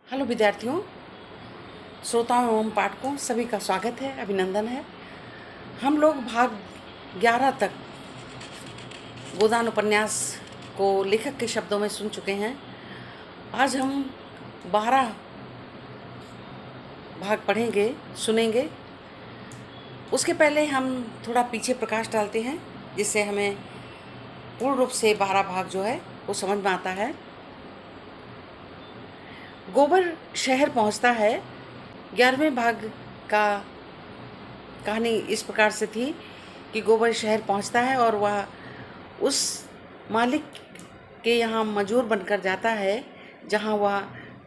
Hello विद्यार्थियों, श्रोताओं एवं पाठकों सभी का स्वागत है, अभिनंदन है। हम लोग भाग 11 तक गोदान उपन्यास को लेखक के शब्दों में सुन चुके हैं। आज हम 12 भाग पढ़ेंगे, सुनेंगे। उसके पहले हम थोड़ा पीछे प्रकाश डालते हैं, जिससे हमें पूर्ण रूप से 12 भाग जो है वो समझ में आता है। गोबर शहर पहुंचता है। 11वें भाग का कहानी इस प्रकार से थी कि गोबर शहर पहुंचता है और वह उस मालिक के यहाँ मजदूर बनकर जाता है जहाँ वह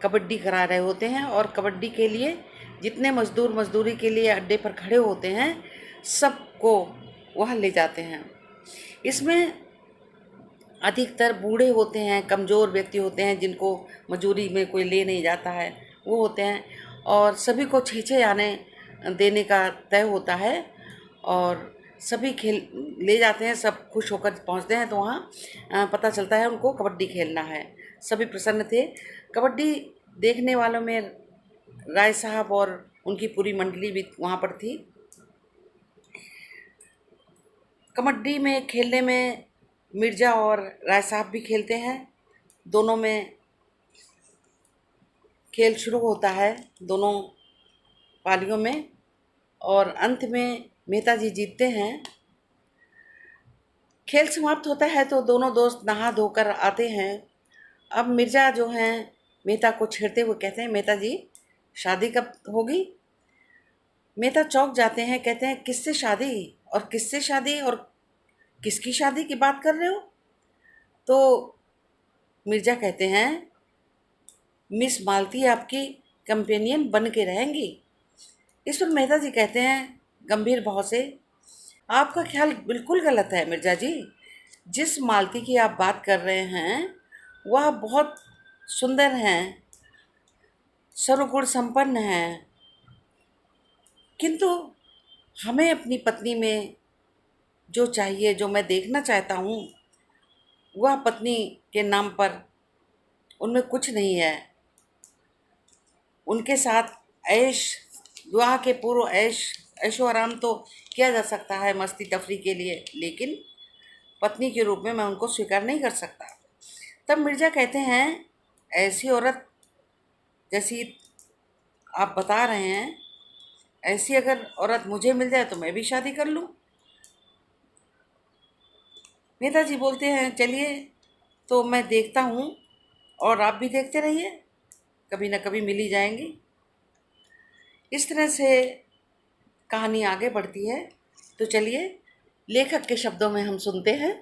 कबड्डी करा रहे होते हैं, और कबड्डी के लिए जितने मजदूर मजदूरी के लिए अड्डे पर खड़े होते हैं सबको वह ले जाते हैं। इसमें अधिकतर बूढ़े होते हैं, कमज़ोर व्यक्ति होते हैं जिनको मजदूरी में कोई ले नहीं जाता है, वो होते हैं। और सभी को 6-6 आने देने का तय होता है और सभी खेल ले जाते हैं। सब खुश होकर पहुंचते हैं तो वहाँ पता चलता है उनको कबड्डी खेलना है। सभी प्रसन्न थे। कबड्डी देखने वालों में राय साहब और उनकी पूरी मंडली भी वहाँ पर थी। कबड्डी में खेलने में मिर्ज़ा और राय साहब भी खेलते हैं। दोनों में खेल शुरू होता है, दोनों पालियों में, और अंत में मेहता जी जीतते हैं। खेल समाप्त होता है तो दोनों दोस्त नहा धोकर आते हैं। अब मिर्ज़ा जो हैं मेहता को छेड़ते हुए कहते हैं, मेहता जी शादी कब होगी? मेहता चौंक जाते हैं, कहते हैं किससे शादी और किससे शादी और किसकी शादी की बात कर रहे हो? तो मिर्ज़ा कहते हैं मिस मालती आपकी कंपेनियन बन के रहेंगी। इस पर मेहता जी कहते हैं गंभीर भाव से, आपका ख्याल बिल्कुल गलत है मिर्ज़ा जी। जिस मालती की आप बात कर रहे हैं वह बहुत सुंदर हैं, सर्वगुण संपन्न हैं, किंतु हमें अपनी पत्नी में जो चाहिए, जो मैं देखना चाहता हूँ, वह पत्नी के नाम पर उनमें कुछ नहीं है। उनके साथ ऐश, विवाह के पूर्व ऐशो आराम तो किया जा सकता है मस्ती तफरी के लिए, लेकिन पत्नी के रूप में मैं उनको स्वीकार नहीं कर सकता। तब मिर्ज़ा कहते हैं ऐसी औरत जैसी आप बता रहे हैं, ऐसी अगर औरत मुझे मिल जाए तो मैं भी शादी कर लूँ। मेहता जी बोलते हैं चलिए तो मैं देखता हूँ और आप भी देखते रहिए, कभी ना कभी मिल ही जाएंगी। इस तरह से कहानी आगे बढ़ती है। तो चलिए लेखक के शब्दों में हम सुनते हैं।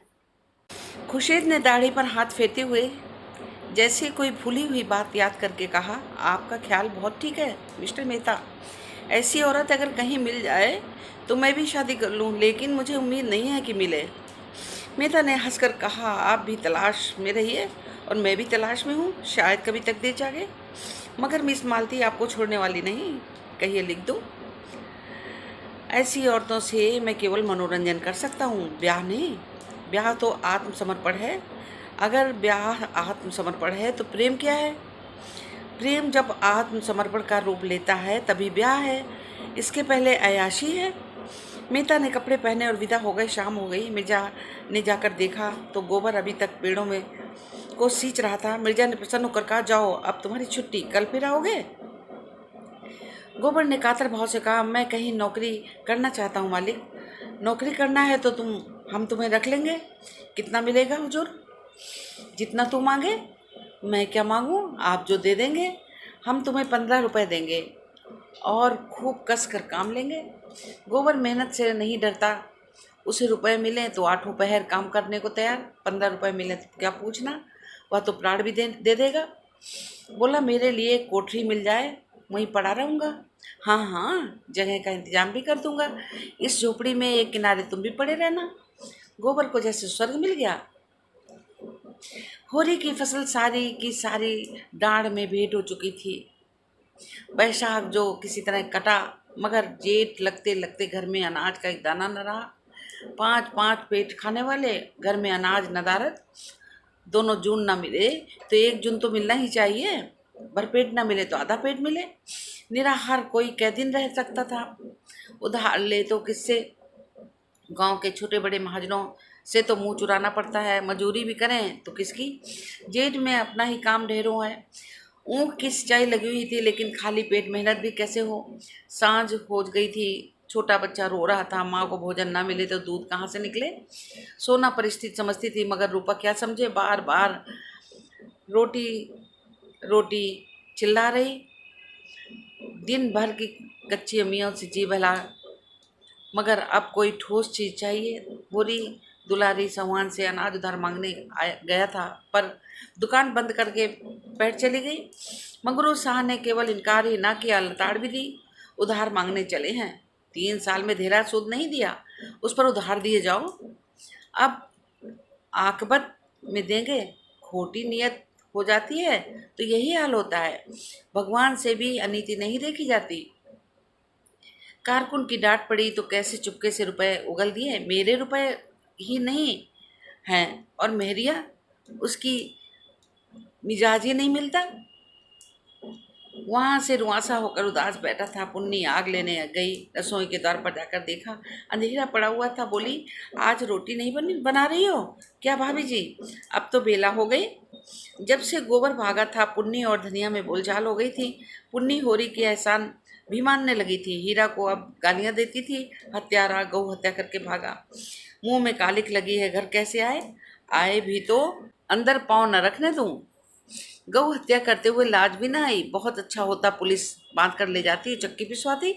खुर्शीद ने दाढ़ी पर हाथ फेरते हुए जैसे कोई भूली हुई बात याद करके कहा, आपका ख्याल बहुत ठीक है मिस्टर मेहता। ऐसी औरत अगर कहीं मिल जाए तो मैं भी शादी कर लूँ, लेकिन मुझे उम्मीद नहीं है कि मिले। मेहता ने हंसकर कहा, आप भी तलाश में रहिए और मैं भी तलाश में हूँ, शायद कभी तकदीर जागे। मगर मिस मालती आपको छोड़ने वाली नहीं, कहिए लिख दूँ। ऐसी औरतों से मैं केवल मनोरंजन कर सकता हूँ, ब्याह नहीं। ब्याह तो आत्मसमर्पण है। अगर ब्याह आत्मसमर्पण है तो प्रेम क्या है? प्रेम जब आत्मसमर्पण का रूप लेता है तभी ब्याह है, इसके पहले अय्याशी है। मेहता ने कपड़े पहने और विदा हो गए। शाम हो गई। मिर्जा ने जाकर देखा तो गोबर अभी तक पेड़ों में को सींच रहा था। मिर्जा ने प्रसन्न होकर कहा, जाओ अब तुम्हारी छुट्टी, कल फिर आओगे? गोबर ने कातर भाव से कहा, मैं कहीं नौकरी करना चाहता हूँ मालिक। नौकरी करना है तो हम तुम्हें रख लेंगे। कितना मिलेगा हुजूर? जितना तू मांगे। मैं क्या मांगूँ, आप जो दे देंगे। हम तुम्हें 15 रुपये देंगे और खूब कस कर काम लेंगे। गोबर मेहनत से नहीं डरता, उसे रुपए मिले तो 8 पहर काम करने को तैयार। 15 रुपये मिले तो क्या पूछना, वह तो प्राण भी दे देगा। बोला, मेरे लिए कोठरी मिल जाए, वहीं पड़ा रहूँगा। हाँ हाँ, जगह का इंतजाम भी कर दूंगा। इस झोपड़ी में एक किनारे तुम भी पड़े रहना। गोबर को जैसे स्वर्ग मिल गया। होरी की फसल सारी की सारी डांड में भेंट हो चुकी थी। बैसाख जो किसी तरह कटा, मगर जेठ लगते लगते घर में अनाज का एक दाना न रहा। 5-5 पेट खाने वाले घर में अनाज नदारत। दोनों जून ना मिले तो 1 जून तो मिलना ही चाहिए। भरपेट ना मिले तो आधा पेट मिले। निराहार कोई कै दिन रह सकता था। उधार ले तो किससे? गांव के छोटे बड़े महाजनों से तो मुंह चुराना पड़ता है। मजूरी भी करें तो किसकी? जेठ में अपना ही काम ढेरों है। ऊँख की सिंचाई लगी हुई थी, लेकिन खाली पेट मेहनत भी कैसे हो। सांझ हो गई थी, छोटा बच्चा रो रहा था। माँ को भोजन ना मिले तो दूध कहाँ से निकले। सोना परिस्थिति समझती थी, मगर रूपा क्या समझे। बार बार रोटी रोटी चिल्ला रही। दिन भर की कच्ची अम्मियों से जी भला, मगर अब कोई ठोस चीज चाहिए। बोरी दुलारी सामान से अनाज उधार मांगने गया था, पर दुकान बंद करके बैठ चली गई। मंगरू शाह ने केवल इनकार ही ना किया, लताड़ भी दी। उधार मांगने चले हैं, 3 साल में धेरा सूद नहीं दिया, उस पर उधार दिए जाओ। अब आकबत में देंगे। खोटी नियत हो जाती है तो यही हाल होता है। भगवान से भी अनीति नहीं देखी जाती। कारकुन की डांट पड़ी तो कैसे चुपके से रुपए उगल दिए। मेरे रुपए ही नहीं हैं और मेहरिया, उसकी मिजाज ही नहीं मिलता। वहां से रुआसा होकर उदास बैठा था। पुन्नी आग लेने गई, रसोई के द्वार पर जाकर देखा अंधेरा पड़ा हुआ था। बोली, आज रोटी नहीं बना रही हो क्या भाभी जी? अब तो बेला हो गई। जब से गोबर भागा था, पुन्नी और धनिया में बोलचाल हो गई थी। पुन्नी होरी के एहसान भी मानने लगी थी। हीरा को अब गालियां देती थी। हत्यारा, गौ हत्या करके भागा, मुंह में कालिक लगी है, घर कैसे आए? आए भी तो अंदर पाँव न रखने दूं। गौ हत्या करते हुए लाज भी ना आई। बहुत अच्छा होता पुलिस बांध कर ले जाती, चक्की पिसवाती।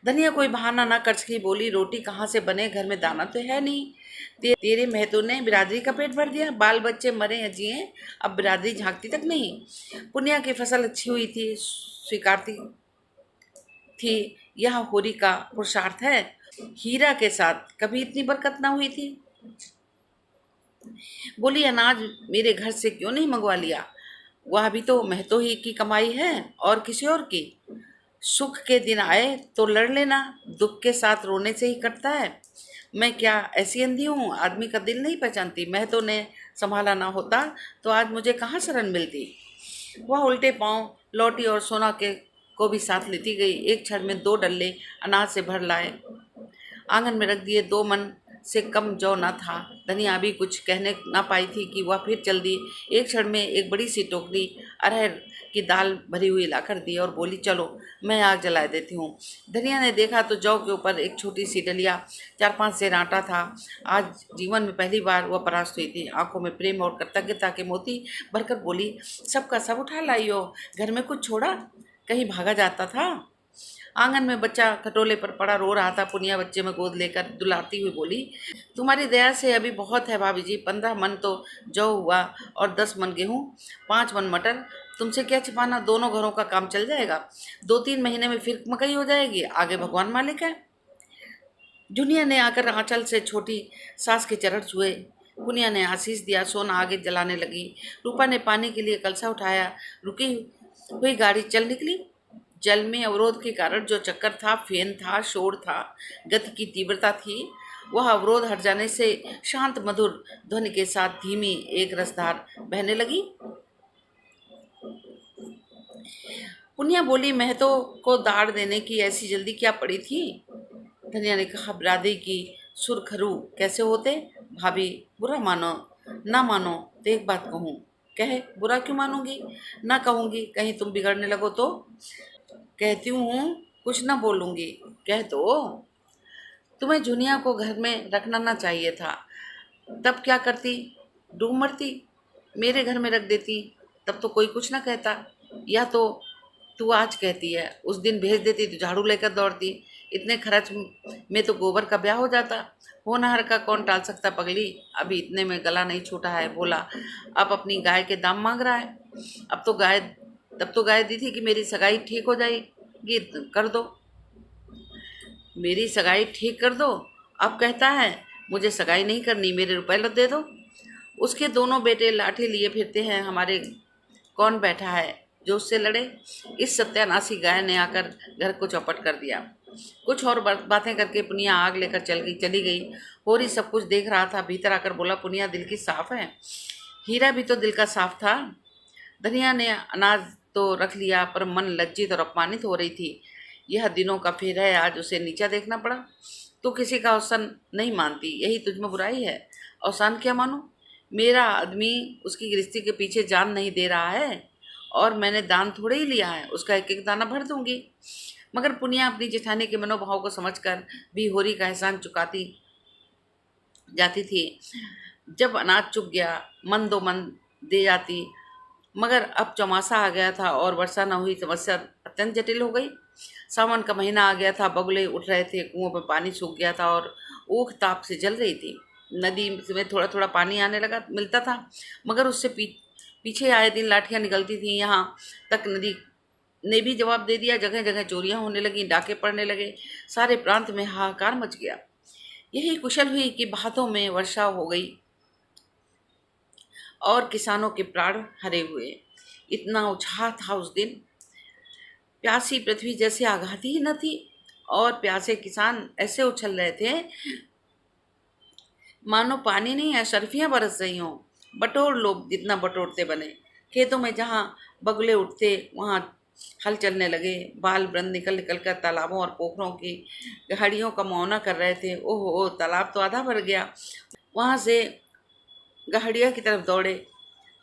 धनिया कोई बहाना ना कर सकी। बोली, रोटी कहाँ से बने, घर में दाना तो है नहीं। तेरे महतो ने बिरादरी का पेट भर दिया। बाल बच्चे मरे या जिए, अब बिरादरी झांकती तक नहीं। पुनिया की फसल अच्छी हुई थी, स्वीकारती थी। यह होरी का पुरुषार्थ है। हीरा के साथ कभी इतनी बरकत ना हुई थी। बोली, अनाज मेरे घर से क्यों नहीं मंगवा लिया? वह भी तो महतो ही की कमाई है और किसी और की। सुख के दिन आए तो लड़ लेना, दुख के साथ रोने से ही कटता है। मैं क्या ऐसी अंधी हूँ, आदमी का दिल नहीं पहचानती? महतो ने संभाला ना होता तो आज मुझे कहाँ शरण मिलती। वह उल्टे पांव लौटी और सोना के को भी साथ लेती गई। एक क्षण में 2 डल्ले अनाज से भर लाए, आंगन में रख दिए। 2 मन से कम जौ न था। धनिया अभी कुछ कहने ना पाई थी कि वह फिर चल दी। एक क्षण में एक बड़ी सी टोकरी अरहर की दाल भरी हुई लाकर दी और बोली, चलो मैं आग जला देती हूँ। धनिया ने देखा तो जौ के ऊपर एक छोटी सी डलिया 4-5 सेर आटा था। आज जीवन में पहली बार वह परास्त हुई थी। आंखों में प्रेम और कृतज्ञता के मोती भरकर बोली, सबका सब उठा लाई हो, घर में कुछ छोड़ा? कहीं भागा जाता था? आंगन में बच्चा खटोले पर पड़ा रो रहा था। पुनिया बच्चे में गोद लेकर दुलाती हुई बोली, तुम्हारी दया से अभी बहुत है भाभी जी। 15 मन तो जौ हुआ और 10 मन गेहूँ, 5 मन मटर। तुमसे क्या छिपाना, दोनों घरों का काम चल जाएगा। 2-3 महीने में फिर मकई हो जाएगी, आगे भगवान मालिक है। जुनिया ने आकर आंचल से छोटी सास के चरण छुए। पुनिया ने आशीष दिया। सोना आगे जलाने लगी। रूपा ने पानी के लिए कलसा उठाया। रुकी हुई गाड़ी चल निकली। जल में अवरोध के कारण जो चक्कर था, फेन था, शोर था, गति की तीव्रता थी, वह अवरोध हट जाने से शांत मधुर ध्वनि के साथ धीमी एक रसधार बहने लगी। पुनिया बोली, महतो को दाड़ देने की ऐसी जल्दी क्या पड़ी थी? धनिया ने कहा, बिरादरी की सुरखरू कैसे होते? भाभी, बुरा मानो ना मानो तो एक बात कहूँ। कहे, बुरा क्यों मानूंगी? ना कहूंगी, कहीं तुम बिगड़ने लगो तो? कहती हूँ कुछ ना बोलूंगी, कह दो। तुम्हें जुनिया को घर में रखना ना चाहिए था। तब क्या करती? डूब मरती। मेरे घर में रख देती, तब तो कोई कुछ ना कहता। या तो तू आज कहती है, उस दिन भेज देती तो झाड़ू लेकर दौड़ती। इतने खर्च में तो गोबर का ब्याह हो जाता। होनहार का कौन टाल सकता पगली? अभी इतने में गला नहीं छूटा है। बोला, अब अपनी गाय के दाम मांग रहा है। तब तो गाय दी थी कि मेरी सगाई ठीक हो जाएगी, कर दो, मेरी सगाई ठीक कर दो। अब कहता है मुझे सगाई नहीं करनी, मेरे रुपए लो दे दो। उसके दोनों बेटे लाठी लिए फिरते हैं, हमारे कौन बैठा है जो उससे लड़े? इस सत्यानाशी गाय ने आकर घर को चौपट कर दिया। कुछ और बातें करके पुनिया आग लेकर चली गई। होरी सब कुछ देख रहा था। भीतर आकर बोला, पुनिया दिल की साफ है। हीरा भी तो दिल का साफ था। धनिया ने अनाज तो रख लिया, पर मन लज्जित और अपमानित हो रही थी। यह दिनों का फेर है, आज उसे नीचा देखना पड़ा। तू किसी का अवसान नहीं मानती, यही तुझ में बुराई है। अवसान क्या मानो? मेरा आदमी उसकी गृहस्थी के पीछे जान नहीं दे रहा है, और मैंने दान थोड़े ही लिया है, उसका एक एक दाना भर दूंगी। मगर पुनिया अपनी जेठानी के मनोभाव को समझकर भी होरी का एहसान चुकाती जाती थी। जब अनाज चुक गया, मन दो मन दे जाती। मगर अब चौमासा आ गया था और वर्षा न हुई, समस्या अत्यंत जटिल हो गई। सावन का महीना आ गया था, बगुले उठ रहे थे, कुओं में पानी सूख गया था और ऊख ताप से जल रही थी। नदी में थोड़ा थोड़ा पानी आने लगा मिलता था, मगर उससे पीछे आए दिन लाठियां निकलती थीं। यहाँ तक नदी ने भी जवाब दे दिया। जगह जगह चोरियां होने लगी, डाके पड़ने लगे। सारे प्रांत में हाहाकार मच गया। यही कुशल हुई कि भादों में वर्षा हो गई और किसानों के प्राण हरे हुए। इतना उत्साह था उस दिन, प्यासी पृथ्वी जैसे आघाती ही न थी, और प्यासे किसान ऐसे उछल रहे थे मानो पानी नहीं अशर्फियां बरस रही हों। बटोर लोग जितना बटोरते बने। खेतों में जहाँ बगुले उठते वहाँ हल चलने लगे। बाल वृंद निकल निकल कर तालाबों और पोखरों की गहड़ियों का मुआयना कर रहे थे। ओहो, तालाब तो आधा भर गया। वहाँ से गहड़िया की तरफ दौड़े,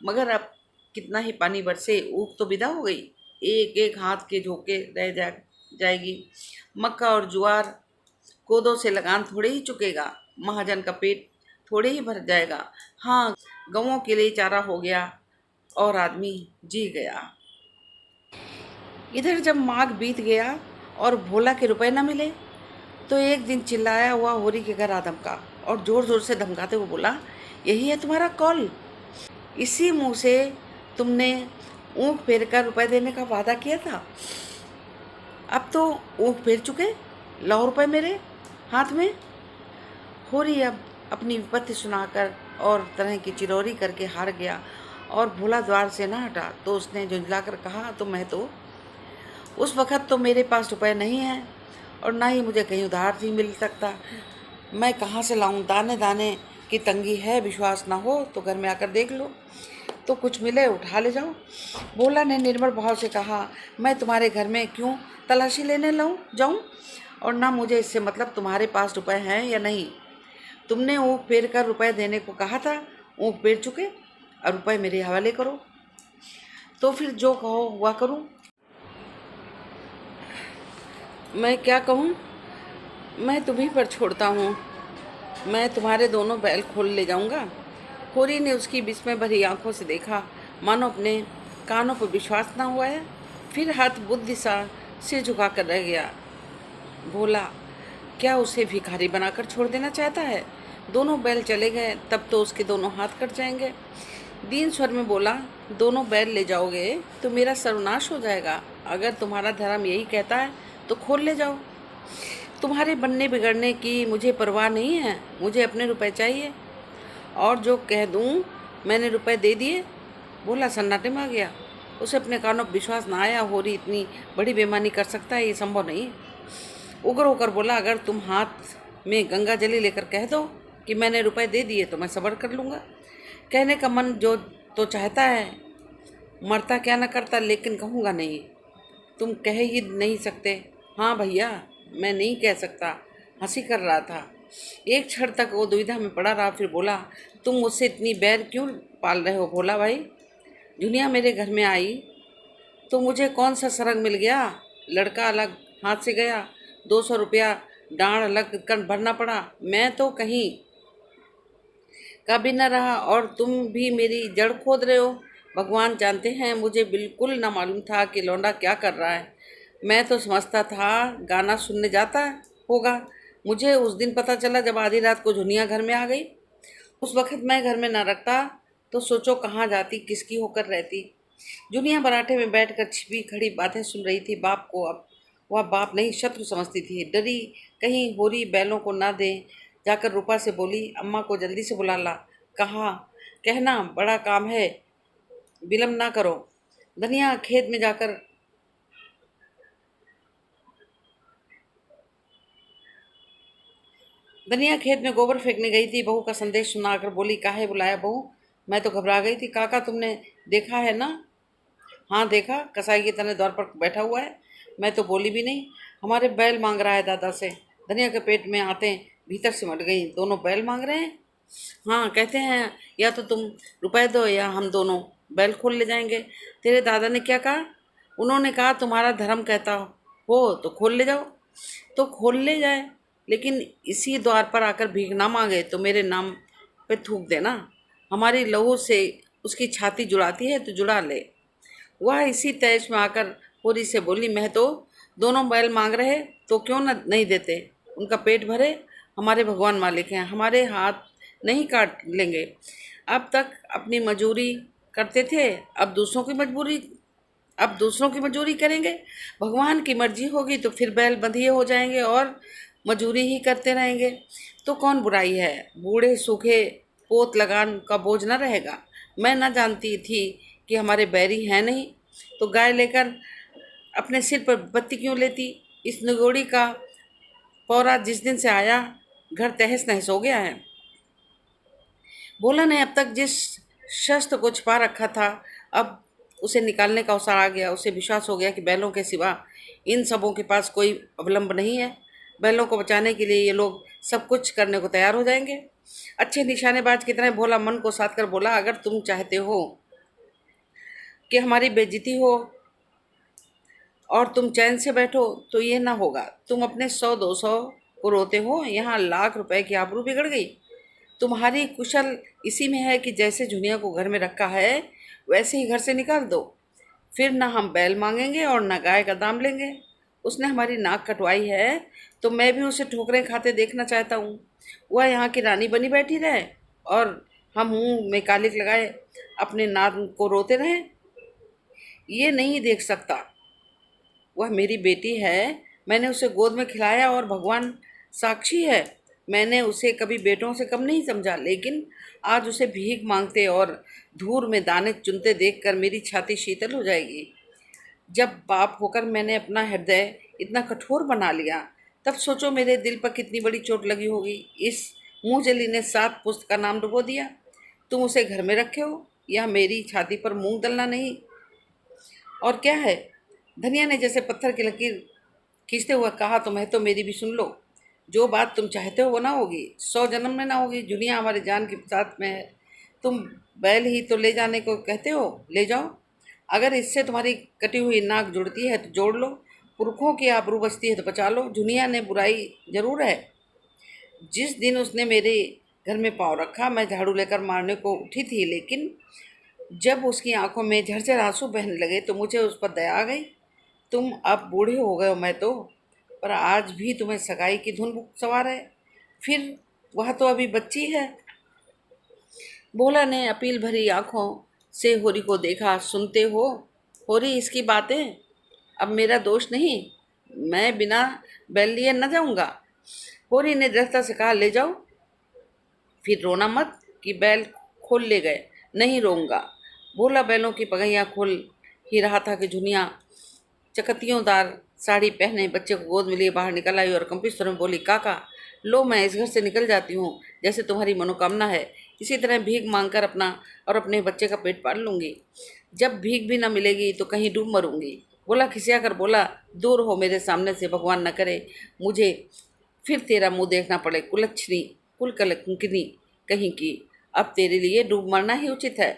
मगर अब कितना ही पानी बरसे, ऊख तो विदा हो गई। एक एक हाथ के झोंके रह जाएगी। मक्का और ज्वार कोदों से लगान थोड़े ही चुकेगा। महाजन का पेट थोड़े ही भर जाएगा। हाँ, गौओं के लिए चारा हो गया और आदमी जी गया। इधर जब माघ बीत गया और भोला के रुपए न मिले, तो एक दिन चिल्लाया हुआ होरी के घर आ धमका, और जोर जोर से धमकाते हुए बोला, यही है तुम्हारा कौल? इसी मुंह से तुमने ऊँख फेर कर रुपए देने का वादा किया था। अब तो ऊँख फेर चुके, लाओ रुपए मेरे हाथ में। होरी अब अपनी विपत्ति सुनाकर और तरह की चिरौरी करके हार गया, और भोला द्वार से न हटा तो उसने झुंझलाकर कहा, तो मैं तो उस वक़्त तो मेरे पास रुपए नहीं है, और ना ही मुझे कहीं उधार भी मिल सकता। मैं कहाँ से लाऊं? दाने दाने की तंगी है, विश्वास ना हो तो घर में आकर देख लो, तो कुछ मिले उठा ले जाओ। भोला ने निर्मल भाव से कहा, मैं तुम्हारे घर में क्यों तलाशी लेने जाऊं? और ना मुझे इससे मतलब तुम्हारे पास रुपए हैं या नहीं। तुमने ऊँख फेर कर रुपए देने को कहा था, ऊँख फेर चुके, और रुपए मेरे हवाले करो। तो फिर जो कहो हुआ करूं। मैं क्या कहूं? मैं तुम्हीं पर छोड़ता हूँ। मैं तुम्हारे दोनों बैल खोल ले जाऊंगा। होरी ने उसकी विस्मय भरी आंखों से देखा, मानो अपने कानों पर विश्वास ना हुआ है। फिर हाथ बुद्धि सा सिर झुकाकर रह गया। भोला क्या उसे भिखारी बनाकर छोड़ देना चाहता है? दोनों बैल चले गए, तब तो उसके दोनों हाथ कट जाएंगे। दीन स्वर में बोला, दोनों बैल ले जाओगे तो मेरा सर्वनाश हो जाएगा। अगर तुम्हारा धर्म यही कहता है तो खोल ले जाओ। तुम्हारे बनने बिगड़ने की मुझे परवाह नहीं है, मुझे अपने रुपए चाहिए, और जो कह दूं मैंने रुपए दे दिए। भोला सन्नाटे में आ गया। उसे अपने कानों पर विश्वास ना आया। होरी इतनी बड़ी बेईमानी कर सकता है, ये संभव नहीं। उग्र होकर बोला, अगर तुम हाथ में गंगा जली लेकर कह दो कि मैंने रुपए दे दिए तो मैं सब्र कर लूँगा। कहने का मन जो तो चाहता है, मरता क्या न करता, लेकिन कहूँगा नहीं। तुम कह ही नहीं सकते। हाँ भैया, मैं नहीं कह सकता। हंसी कर रहा था। एक क्षण तक वो दुविधा में पड़ा रहा, फिर बोला, तुम मुझसे इतनी बैर क्यों पाल रहे हो भोला भाई? दुनिया मेरे घर में आई तो मुझे कौन सा सरंग मिल गया? लड़का अलग हाथ से गया, 200 रुपया डांड अलग कर भरना पड़ा। मैं तो कहीं का भी न रहा, और तुम भी मेरी जड़ खोद रहे हो। भगवान जानते हैं, मुझे बिल्कुल न मालूम था कि लौंडा क्या कर रहा है। मैं तो समझता था गाना सुनने जाता होगा। मुझे उस दिन पता चला जब आधी रात को झुनिया घर में आ गई। उस वक्त मैं घर में न रखता तो सोचो कहाँ जाती, किसकी होकर रहती। जुनिया बराठे में बैठकर छिपी खड़ी बातें सुन रही थी। बाप को अब वह बाप नहीं शत्रु समझती थी। डरी कहीं होरी बैलों को ना दे। जाकर रूपा से बोली, अम्मा को जल्दी से बुला ला। कहा, कहना बड़ा काम है, विलम्ब ना करो। धनिया खेत में जाकर धनिया खेत में गोबर फेंकने गई थी। बहू का संदेश सुनाकर बोली, काहे बुलाया बहू? मैं तो घबरा गई थी। काका तुमने देखा है ना, हाँ देखा, कसाई की तरह द्वार पर बैठा हुआ है। मैं तो बोली भी नहीं। हमारे बैल मांग रहा है दादा से। धनिया के पेट में आते भीतर सिमट गई। दोनों बैल मांग रहे हैं। हाँ, कहते हैं या तो तुम रुपए दो या हम दोनों बैल खोल ले जाएंगे। तेरे दादा ने क्या कहा? उन्होंने कहा तुम्हारा धर्म कहता हो तो खोल ले जाओ। तो खोल ले जाए, लेकिन इसी द्वार पर आकर भीख ना मांगे तो मेरे नाम पे थूक देना। हमारी लहू से उसकी छाती जुड़ाती है तो जुड़ा ले। वह इसी तैश में आकर होरी से बोली, मैं तो दोनों बैल मांग रहे तो क्यों न नहीं देते? उनका पेट भरे। हमारे भगवान मालिक हैं, हमारे हाथ नहीं काट लेंगे। अब तक अपनी मजूरी करते थे, अब दूसरों की मजूरी करेंगे। भगवान की मर्जी होगी तो फिर बैल बंधिए हो जाएंगे और मजूरी ही करते रहेंगे। तो कौन बुराई है? बूढ़े सूखे पोत लगान का बोझ न रहेगा। मैं न जानती थी कि हमारे बैरी हैं नहीं, तो गाय लेकर अपने सिर पर बत्ती क्यों लेती? इस निगोड़ी का पौरा जिस दिन से आया घर तहस नहस हो गया है। भोला ने अब तक जिस शस्त्र को छिपा रखा था, अब उसे निकालने का अवसर आ गया। उसे विश्वास हो गया कि बैलों के सिवा इन सबों के पास कोई अवलंब नहीं है। बैलों को बचाने के लिए ये लोग सब कुछ करने को तैयार हो जाएंगे। अच्छे निशानेबाज की तरह भोला मन को साध कर बोला, अगर तुम चाहते हो कि हमारी बेइज्जती हो और तुम चैन से बैठो तो ये ना होगा। तुम अपने 100-200 को रोते हो, यहाँ लाख रुपए की आबरू बिगड़ गई। तुम्हारी कुशल इसी में है कि जैसे जुनिया को घर में रखा है वैसे ही घर से निकाल दो। फिर ना हम बैल मांगेंगे और ना गाय का दाम लेंगे। उसने हमारी नाक कटवाई है तो मैं भी उसे ठोकरें खाते देखना चाहता हूँ। वह यहाँ की रानी बनी बैठी रहे और हम मुंह में कालिक लगाए अपने नाम को रोते रहें। ये नहीं देख सकता। वह मेरी बेटी है, मैंने उसे गोद में खिलाया और भगवान साक्षी है, मैंने उसे कभी बेटों से कम नहीं समझा। लेकिन आज उसे भीख मांगते और धूर में दाने चुनते देखकर मेरी छाती शीतल हो जाएगी। जब बाप होकर मैंने अपना हृदय इतना कठोर बना लिया, तब सोचो मेरे दिल पर कितनी बड़ी चोट लगी होगी। इस मुंहजली ने 7 पुस्त का नाम डुबो दिया। तुम उसे घर में रखे हो, यह मेरी छाती पर मूंग दलना नहीं और क्या है? धनिया ने जैसे पत्थर की लकीर खींचते हुए कहा, तुम्हें तो मेरी भी सुन लो। जो बात तुम चाहते हो वो ना होगी, 100 जन्म में ना होगी। दुनिया हमारे जान के साथ में है। तुम बैल ही तो ले जाने को कहते हो, ले जाओ। अगर इससे तुम्हारी कटी हुई नाक जुड़ती है तो जोड़ लो, पुरखों की आबरू बचती है तो बचा लो। दुनिया ने बुराई जरूर है। जिस दिन उसने मेरे घर में पाँव रखा मैं झाड़ू लेकर मारने को उठी थी, लेकिन जब उसकी आंखों में झरझर आंसू बहने लगे तो मुझे उस पर दया आ गई। तुम अब बूढ़े हो गए हो, मैं तो, पर आज भी तुम्हें सगाई की धुन सवार है। फिर वह तो अभी बच्ची है। भोला ने अपील भरी आंखों से होरी को देखा। सुनते हो होरी इसकी बातें? अब मेरा दोष नहीं, मैं बिना बैल लिए न जाऊंगा। होरी ने दृढ़ता से कहा, ले जाओ, फिर रोना मत कि बैल खोल ले गए। नहीं रोऊंगा। भोला बैलों की पगैयाँ खोल ही रहा था कि जुनिया चकतियोंदार साड़ी पहने बच्चे को गोद में लिए बाहर निकल आई और कंपित स्वर में बोली, काका लो, मैं इस घर से निकल जाती हूँ जैसे तुम्हारी मनोकामना है। इसी तरह भीख मांगकर अपना और अपने बच्चे का पेट पाल लूंगी। जब भीख भी न मिलेगी तो कहीं डूब मरूंगी। बोला खिसिया कर बोला, दूर हो मेरे सामने से, भगवान न करे मुझे फिर तेरा मुंह देखना पड़े। कुलच्छनी कुल कलंकिनी कहीं की, अब तेरे लिए डूब मरना ही उचित है।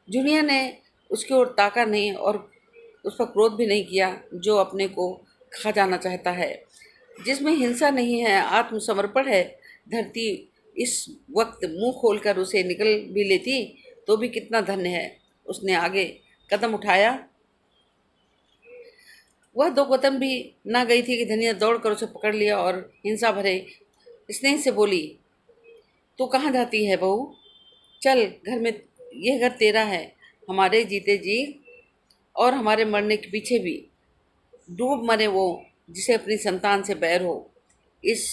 जुनिया ने उसकी ओर ताका नहीं और उस पर क्रोध भी नहीं किया। जो अपने को खा जाना चाहता है, जिसमें हिंसा नहीं है, आत्मसमर्पण है। धरती इस वक्त मुंह खोलकर उसे निकल भी लेती तो भी कितना धन्य है। उसने आगे कदम उठाया। वह 2 कदम भी ना गई थी कि धनिया दौड़कर उसे पकड़ लिया और हिंसा भरे स्नेह से बोली, तू कहाँ जाती है बहू? चल घर में, यह घर तेरा है। हमारे जीते जी और हमारे मरने के पीछे भी डूब मरे वो जिसे अपनी संतान से बैर हो। इस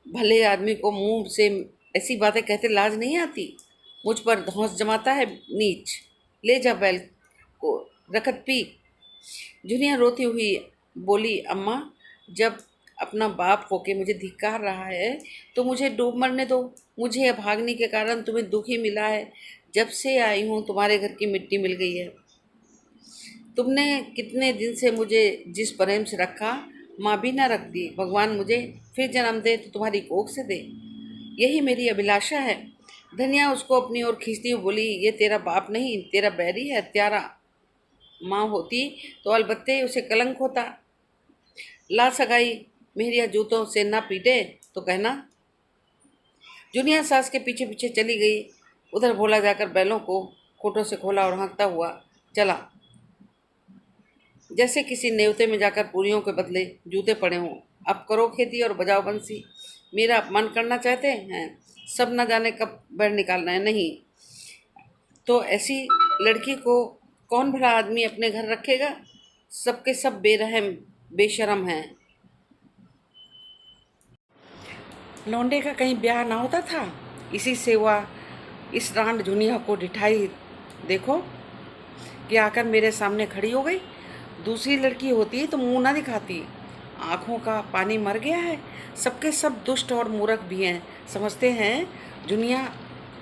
भले आदमी को मुंह से ऐसी बातें कहते लाज नहीं आती। मुझ पर धौंस जमाता है नीच। ले जा बैल को, रखत पी। जुनिया रोती हुई बोली, अम्मा जब अपना बाप होके मुझे धिक्कार रहा है तो मुझे डूब मरने दो। मुझे अभाग्नि के कारण तुम्हें दुख ही मिला है। जब से आई हूँ तुम्हारे घर की मिट्टी मिल गई है। तुमने कितने दिन से मुझे जिस प्रेम से रखा, माँ भी ना रख दी। भगवान मुझे फिर जन्म दे तो तुम्हारी कोख से दे, यही मेरी अभिलाषा है। धनिया उसको अपनी ओर खींचती हुई बोली, ये तेरा बाप नहीं, तेरा बैरी है, हत्यारा। माँ होती तो अलबत्ते उसे कलंक होता। ला सगाई मेरिया जूतों से ना पीटे तो कहना। जुनिया सास के पीछे पीछे चली गई। उधर भोला जाकर बैलों को खूंटों से खोला और हाँकता हुआ चला, जैसे किसी नेवते में जाकर पूरियों के बदले जूते पड़े हों। अब करो खेती और बजाओ बंसी। मेरा अपमान करना चाहते हैं, सब न जाने कब बैर निकालना है। नहीं तो ऐसी लड़की को कौन भला आदमी अपने घर रखेगा। सबके सब बेरहम बेशरम हैं। लौंडे का कहीं ब्याह ना होता था, इसी से हुआ इस रांड जुनिया को ढिठाई देखो कि आकर मेरे सामने खड़ी हो गई। दूसरी लड़की होती तो मुंह ना दिखाती। आंखों का पानी मर गया है। सबके सब दुष्ट और मूर्ख भी हैं। समझते हैं जुनिया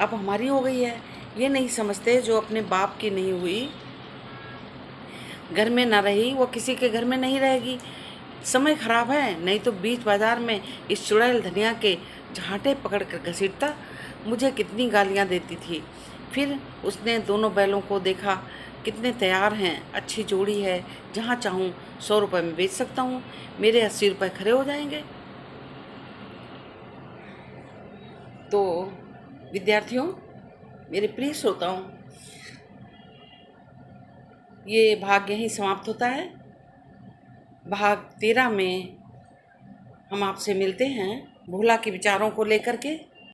अब हमारी हो गई है। ये नहीं समझते जो अपने बाप की नहीं हुई, घर में ना रही, वो किसी के घर में नहीं रहेगी। समय खराब है, नहीं तो बीच बाजार में इस चुड़ैल धनिया के झांटे पकड़ कर घसीटता। मुझे कितनी गालियां देती थी। फिर उसने दोनों बैलों को देखा, कितने तैयार हैं, अच्छी जोड़ी है, जहाँ चाहूँ 100 रुपये में बेच सकता हूँ, मेरे 80 रुपये खरे हो जाएंगे। तो विद्यार्थियों, मेरे प्रिय श्रोताओं, ये भाग यहीं समाप्त होता है। भाग 13 में हम आपसे मिलते हैं भोला के विचारों को लेकर के।